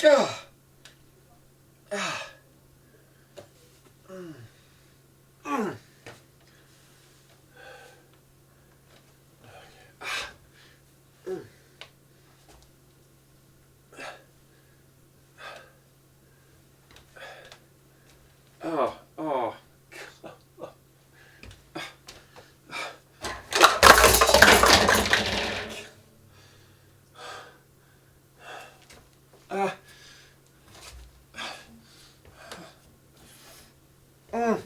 Ah. Ah. Mm. Mm. Ah. Mm. Oh, oh. Mm.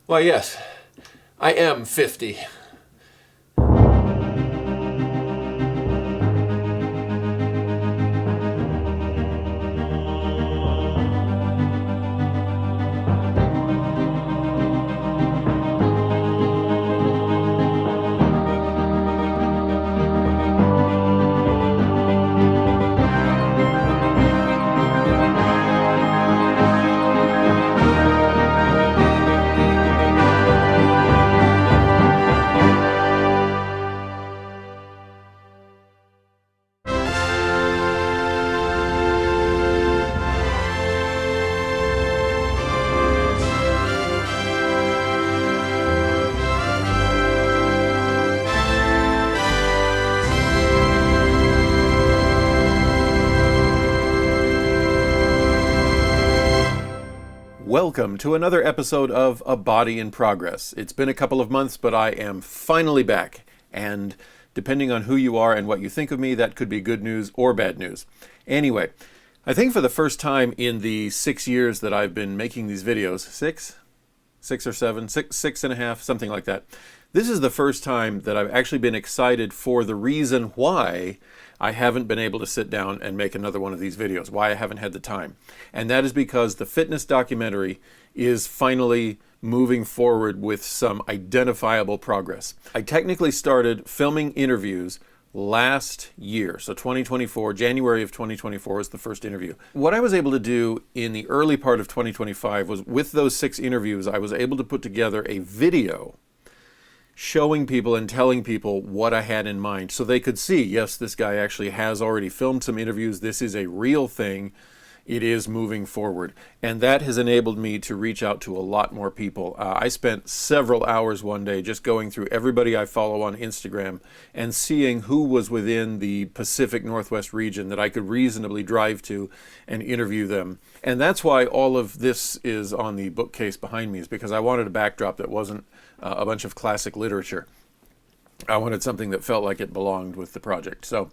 Why, yes, I am 50. Welcome to another episode of A Body in Progress. It's been a couple of months, but I am finally back. And depending on who you are and what you think of me, that could be good news or bad news. Anyway, I think for the first time in the 6 years that I've been making these videos, six or seven, six and a half, something like that. This is the first time that I've actually been excited for the reason why I haven't been able to sit down and make another one of these videos, why I haven't had the time. And that is because the fitness documentary is finally moving forward with some identifiable progress. I technically started filming interviews last year, so 2024, January of 2024 was the first interview. What I was able to do in the early part of 2025 was, with those 6 interviews, I was able to put together a video showing people and telling people what I had in mind so they could see, yes, this guy actually has already filmed some interviews. This is a real thing. It is moving forward. And that has enabled me to reach out to a lot more people. I spent several hours one day just going through everybody I follow on Instagram and seeing who was within the Pacific Northwest region that I could reasonably drive to and interview them. And that's why all of this is on the bookcase behind me, is because I wanted a backdrop that wasn't a bunch of classic literature. I wanted something that felt like it belonged with the project. So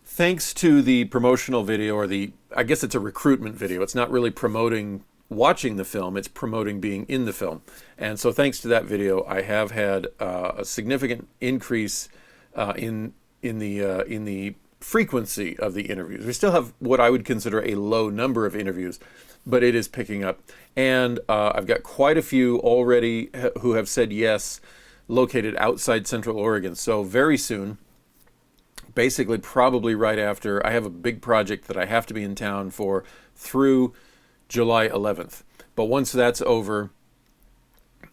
thanks to the promotional video, or I guess it's a recruitment video. It's not really promoting watching the film, it's promoting being in the film. And so thanks to that video, I have had a significant increase in the frequency of the interviews. We still have what I would consider a low number of interviews, but it is picking up. And I've got quite a few already who have said yes, located outside Central Oregon. So very soon, basically probably right after, I have a big project that I have to be in town for through July 11th. But once that's over,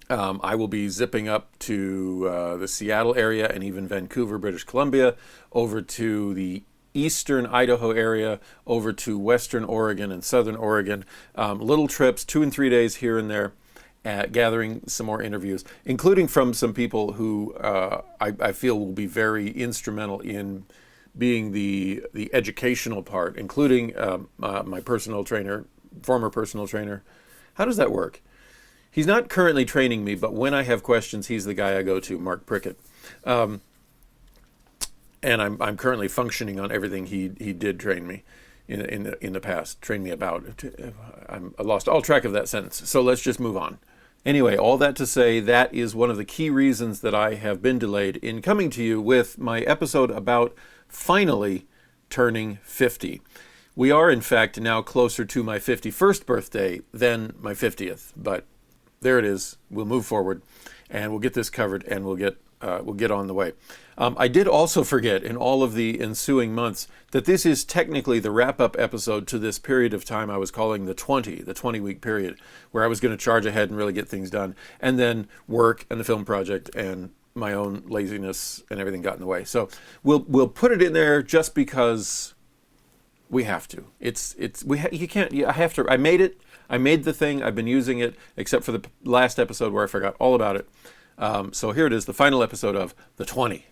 I will be zipping up to the Seattle area and even Vancouver, British Columbia, over to the eastern Idaho area, over to western Oregon and southern Oregon. Little trips, 2 and 3 days here and there, gathering some more interviews, including from some people who I feel will be very instrumental in being the educational part, including my personal trainer, former personal trainer. How does that work? He's not currently training me, but when I have questions, he's the guy I go to, Mark Prickett. And I'm currently functioning on everything he did train me in the past, train me about. I lost all track of that sentence, so let's just move on. Anyway, all that to say, that is one of the key reasons that I have been delayed in coming to you with my episode about finally turning 50. We are, in fact, now closer to my 51st birthday than my 50th, but there it is. We'll move forward, and we'll get this covered, and we'll get on the way. I did also forget in all of the ensuing months that this is technically the wrap-up episode to this period of time I was calling the 20-week period, where I was going to charge ahead and really get things done, and then work and the film project and my own laziness and everything got in the way. So we'll put it in there just because we have to. You can't. I have to. I made it. I made the thing. I've been using it, except for the last episode where I forgot all about it. So here it is, the final episode of the 20.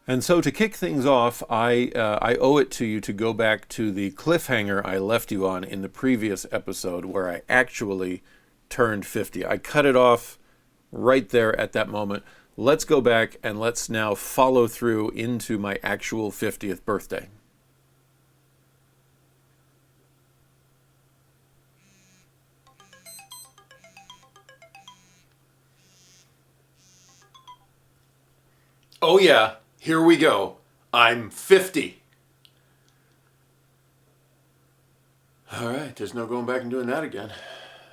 And so to kick things off, I owe it to you to go back to the cliffhanger I left you on in the previous episode where I actually turned 50. I cut it off right there at that moment. Let's go back and let's now follow through into my actual 50th birthday. Oh yeah. Here we go. I'm 50. All right, there's no going back and doing that again.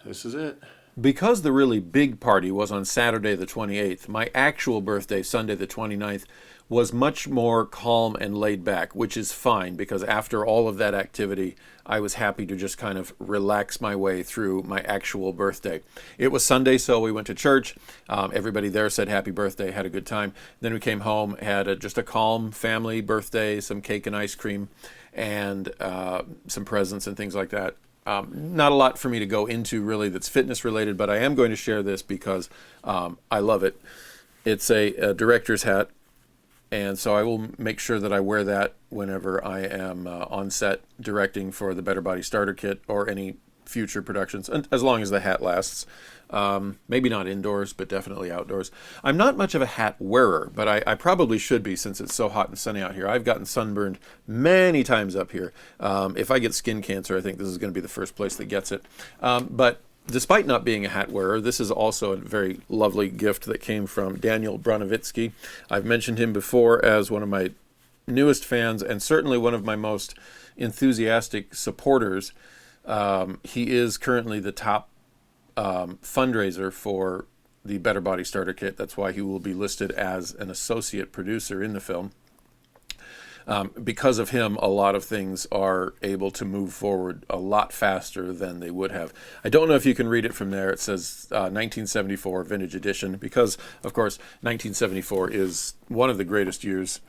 This is it. Because the really big party was on Saturday the 28th, my actual birthday, Sunday the 29th, was much more calm and laid back, which is fine because after all of that activity, I was happy to just kind of relax my way through my actual birthday. It was Sunday, so we went to church. Everybody there said happy birthday, had a good time. Then we came home, had just a calm family birthday, some cake and ice cream, and some presents and things like that. Not a lot for me to go into really that's fitness related, but I am going to share this because I love it. It's a director's hat. And so I will make sure that I wear that whenever I am on set directing for the Better Body Starter Kit or any future productions, as long as the hat lasts. Maybe not indoors, but definitely outdoors. I'm not much of a hat wearer, but I probably should be since it's so hot and sunny out here. I've gotten sunburned many times up here. If I get skin cancer, I think this is going to be the first place that gets it. But despite not being a hat wearer, this is also a very lovely gift that came from Daniel Bronovitsky. I've mentioned him before as one of my newest fans and certainly one of my most enthusiastic supporters. He is currently the top fundraiser for the Better Body Starter Kit. That's why he will be listed as an associate producer in the film. Because of him, a lot of things are able to move forward a lot faster than they would have. I don't know if you can read it from there. It says 1974 Vintage Edition because, of course, 1974 is one of the greatest years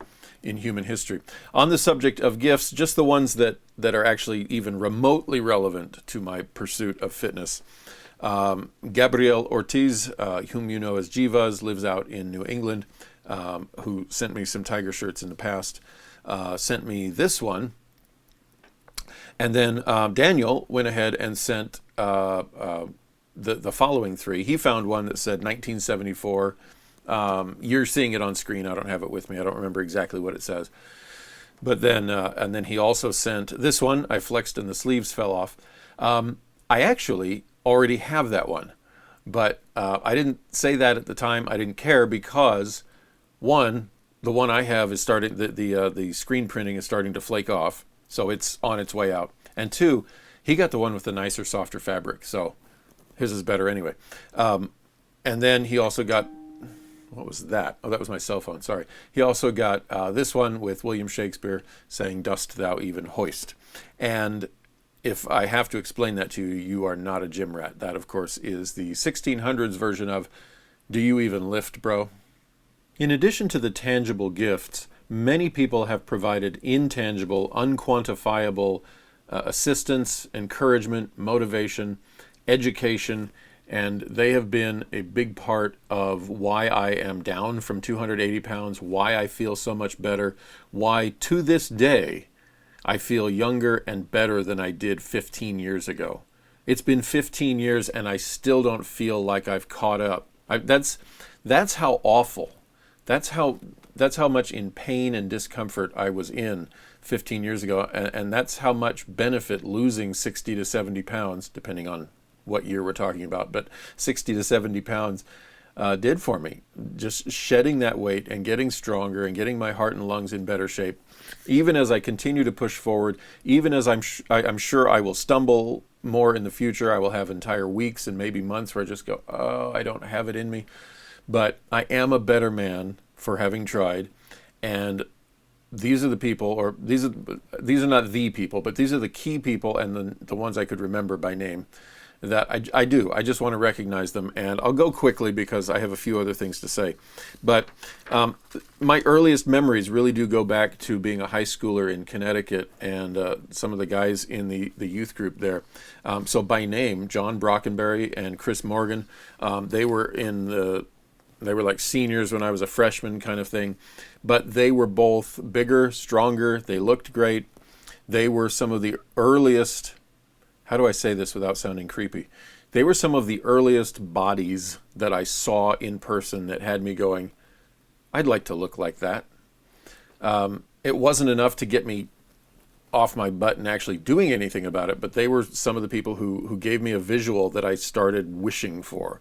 in human history. On the subject of gifts, just the ones that are actually even remotely relevant to my pursuit of fitness. Gabriel Ortiz, whom you know as Jivas, lives out in New England, who sent me some Tiger shirts in the past. Sent me this one, and then Daniel went ahead and sent the following three. He found one that said 1974. You're seeing it on screen. I don't have it with me. I don't remember exactly what it says. But then and then he also sent this one. I flexed and the sleeves fell off. I actually already have that one, but I didn't say that at the time. I didn't care because one. The one I have is starting, the screen printing is starting to flake off, so it's on its way out. And two, he got the one with the nicer, softer fabric, so his is better anyway. And then he also got, what was that? Oh, that was my cell phone, sorry. He also got this one with William Shakespeare saying, "Dost thou even hoist?" And if I have to explain that to you, you are not a gym rat. That, of course, is the 1600s version of, "Do you even lift, bro?" In addition to the tangible gifts, many people have provided intangible, unquantifiable assistance, encouragement, motivation, education, and they have been a big part of why I am down from 280 pounds, why I feel so much better, why to this day I feel younger and better than I did 15 years ago. It's been 15 years and I still don't feel like I've caught up. That's how awful. That's how much in pain and discomfort I was in 15 years ago, and that's how much benefit losing 60 to 70 pounds, depending on what year we're talking about, but 60 to 70 pounds did for me. Just shedding that weight and getting stronger and getting my heart and lungs in better shape. Even as I continue to push forward, even as I'm sure I will stumble more in the future, I will have entire weeks and maybe months where I just go, oh, I don't have it in me. But I am a better man for having tried, and these are the people, or these are not the people, but these are the key people, and the ones I could remember by name that I do. I just want to recognize them, and I'll go quickly because I have a few other things to say. But my earliest memories really do go back to being a high schooler in Connecticut, and some of the guys in the youth group there. So by name, John Brockenberry and Chris Morgan, they were like seniors when I was a freshman kind of thing, but they were both bigger, stronger, they looked great. They were some of the earliest, how do I say this without sounding creepy? They were some of the earliest bodies that I saw in person that had me going, I'd like to look like that. It wasn't enough to get me off my butt and actually doing anything about it, but they were some of the people who gave me a visual that I started wishing for.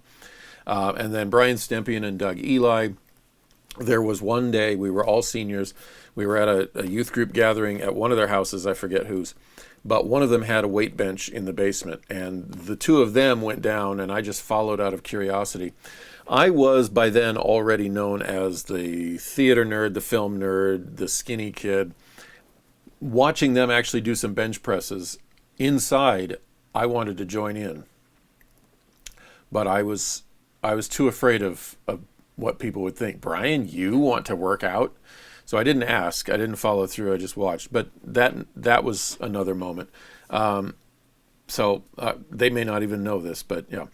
And then Brian Stempian and Doug Eli. There was one day, we were all seniors, we were at a youth group gathering at one of their houses, I forget whose, but one of them had a weight bench in the basement, and the two of them went down, and I just followed out of curiosity. I was by then already known as the theater nerd, the film nerd, the skinny kid. Watching them actually do some bench presses, inside, I wanted to join in. But I was too afraid of what people would think. Brian, you want to work out? So I didn't ask. I didn't follow through. I just watched. But that was another moment. So they may not even know this, but yeah.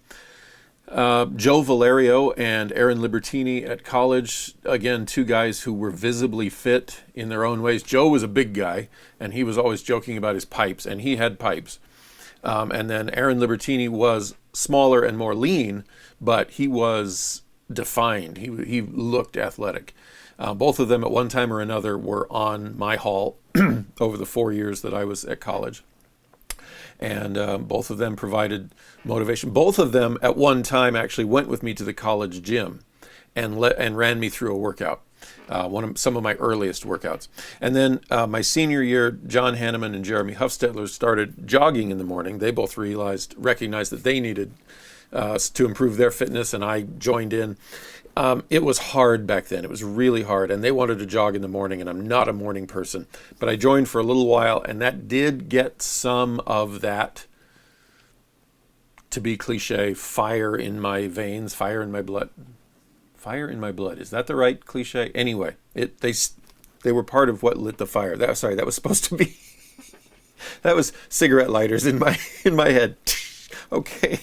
Joe Valerio and Aaron Libertini at college. Again, two guys who were visibly fit in their own ways. Joe was a big guy, and he was always joking about his pipes, and he had pipes. And then Aaron Libertini was smaller and more lean, but he was defined. He looked athletic. Both of them at one time or another were on my hall over the 4 years that I was at college. And both of them provided motivation. Both of them at one time actually went with me to the college gym and ran me through a workout. Some of my earliest workouts. And then my senior year, John Hanneman and Jeremy Huffstetler started jogging in the morning. They both recognized that they needed to improve their fitness, and I joined in. It was hard back then. It was really hard, and they wanted to jog in the morning, and I'm not a morning person. But I joined for a little while, and that did get some of that, to be cliche, fire in my veins, fire in my blood. Fire in my blood. Is that the right cliche? Anyway, they were part of what lit the fire. That was supposed to be that was cigarette lighters in my head. Okay.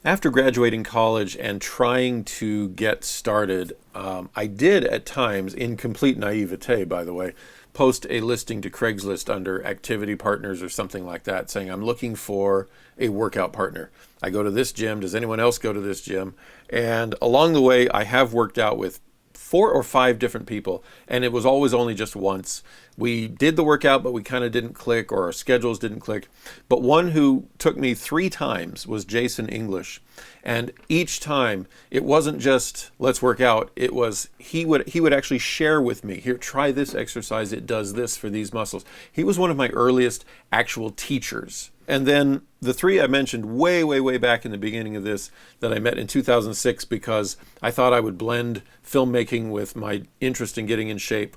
After graduating college and trying to get started, I did at times, in complete naivete, by the way, post a listing to Craigslist under activity partners or something like that, saying I'm looking for a workout partner. I go to this gym. Does anyone else go to this gym? And along the way, I have worked out with 4 or 5 different people, and it was always only just once. We did the workout, but we kind of didn't click, or our schedules didn't click. But one who took me 3 times was Jason English. And each time, it wasn't just, let's work out. It was, he would actually share with me, here, try this exercise. It does this for these muscles. He was one of my earliest actual teachers. And then the 3 I mentioned way, way, way back in the beginning of this that I met in 2006 because I thought I would blend filmmaking with my interest in getting in shape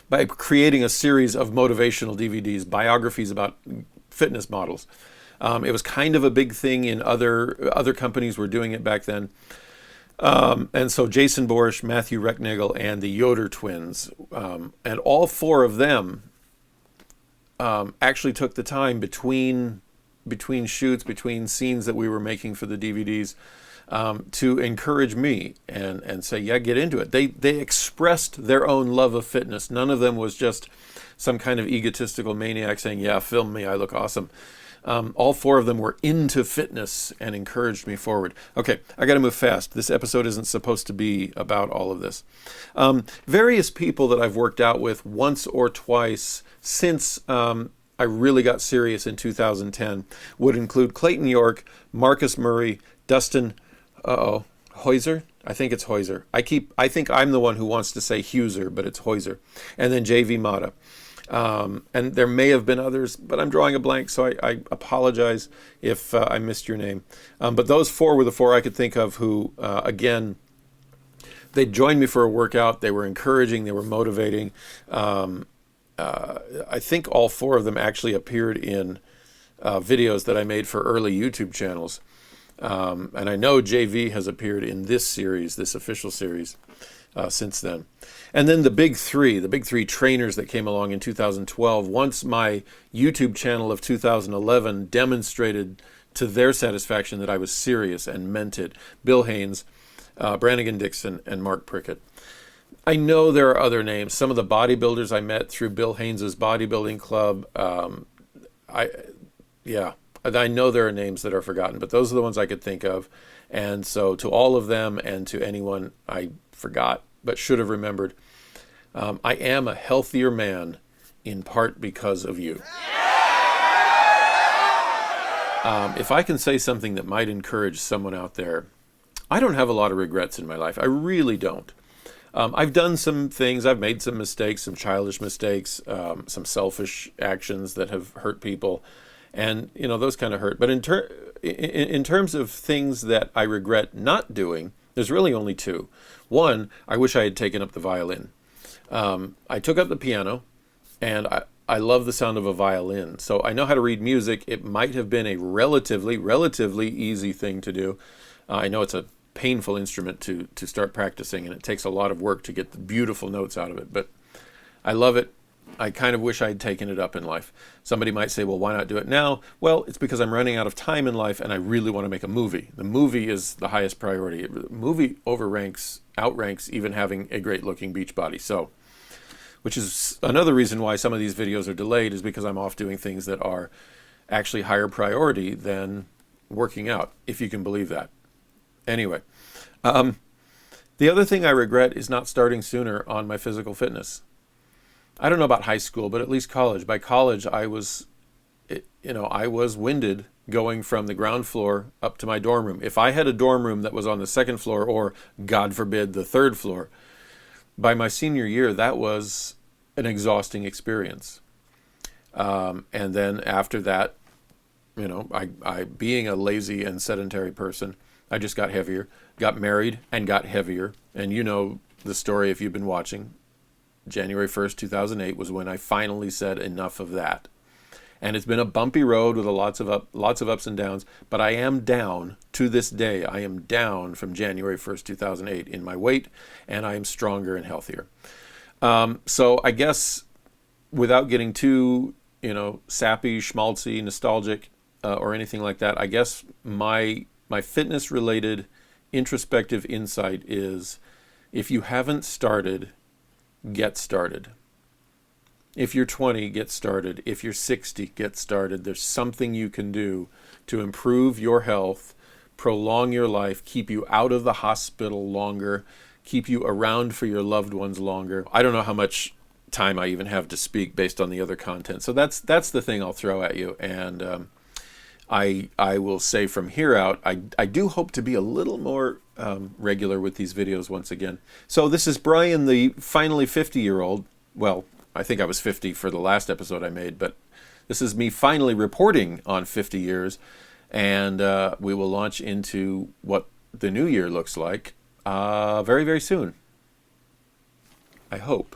by creating a series of motivational DVDs, biographies about fitness models. It was kind of a big thing in other companies were doing it back then. And so Jason Borsch, Matthew Recknagel, and the Yoder twins, and all 4 of them actually took the time between shoots, between scenes that we were making for the DVDs, to encourage me and say, yeah, get into it. They expressed their own love of fitness. None of them was just some kind of egotistical maniac saying, yeah, film me, I look awesome. All 4 of them were into fitness and encouraged me forward. Okay, I got to move fast. This episode isn't supposed to be about all of this. Various people that I've worked out with once or twice since I really got serious in 2010 would include Clayton York, Marcus Murray, Dustin Heuser. I think it's Heuser. I think I'm the one who wants to say Huser, but it's Heuser. And then J.V. Mata. And there may have been others, but I'm drawing a blank, so I apologize if I missed your name. But those 4 were the 4 I could think of who, again, They joined me for a workout. They were encouraging. They were motivating. I think all four of them actually appeared in videos that I made for early YouTube channels. And I know JV has appeared in this series, this official series, since then. And then the big three trainers that came along in 2012, once my YouTube channel of 2011 demonstrated to their satisfaction that I was serious and meant it. Bill Haynes, Brannigan Dixon, and Mark Prickett. I know there are other names. Some of the bodybuilders I met through Bill Haynes's bodybuilding club. I know there are names that are forgotten, but those are the ones I could think of. And so to all of them and to anyone I forgot but should have remembered, I am a healthier man in part because of you. If I can say something that might encourage someone out there, I don't have a lot of regrets in my life. I really don't. I've done some things. I've made some mistakes, some childish mistakes, some selfish actions that have hurt people. And, those kind of hurt. But in terms of things that I regret not doing, there's really only two. One, I wish I had taken up the violin. I took up the piano, and I love the sound of a violin. So I know how to read music. It might have been a relatively easy thing to do. I know it's a painful instrument to start practicing, and it takes a lot of work to get the beautiful notes out of it. But I love it. I kind of wish I had taken it up in life. Somebody might say, well, why not do it now? Well, it's because I'm running out of time in life and I really want to make a movie. The movie is the highest priority. The movie outranks even having a great looking beach body. So, which is another reason why some of these videos are delayed, is because I'm off doing things that are actually higher priority than working out, if you can believe that. Anyway, the other thing I regret is not starting sooner on my physical fitness. I don't know about high school, but at least college. By college, I was winded going from the ground floor up to my dorm room. If I had a dorm room that was on the second floor, or God forbid, the third floor, by my senior year, that was an exhausting experience. And then after that, I being a lazy and sedentary person, I just got heavier, got married and got heavier. And you know the story if you've been watching. January 1st, 2008 was when I finally said enough of that. And it's been a bumpy road with lots of ups and downs, but I am down to this day. I am down from January 1st, 2008 in my weight, and I am stronger and healthier. So I guess without getting too, sappy, schmaltzy, nostalgic, or anything like that, I guess my fitness-related introspective insight is, if you haven't started, get started. If you're 20, get started. If you're 60, get started. There's something you can do to improve your health, prolong your life, keep you out of the hospital longer, keep you around for your loved ones longer. I don't know how much time I even have to speak based on the other content. So that's the thing I'll throw at you. And I will say from here out, I do hope to be a little more regular with these videos once again. So this is Brian, the finally 50-year-old. Well, I think I was 50 for the last episode I made, but this is me finally reporting on 50 years, and we will launch into what the new year looks like very, very soon. I hope.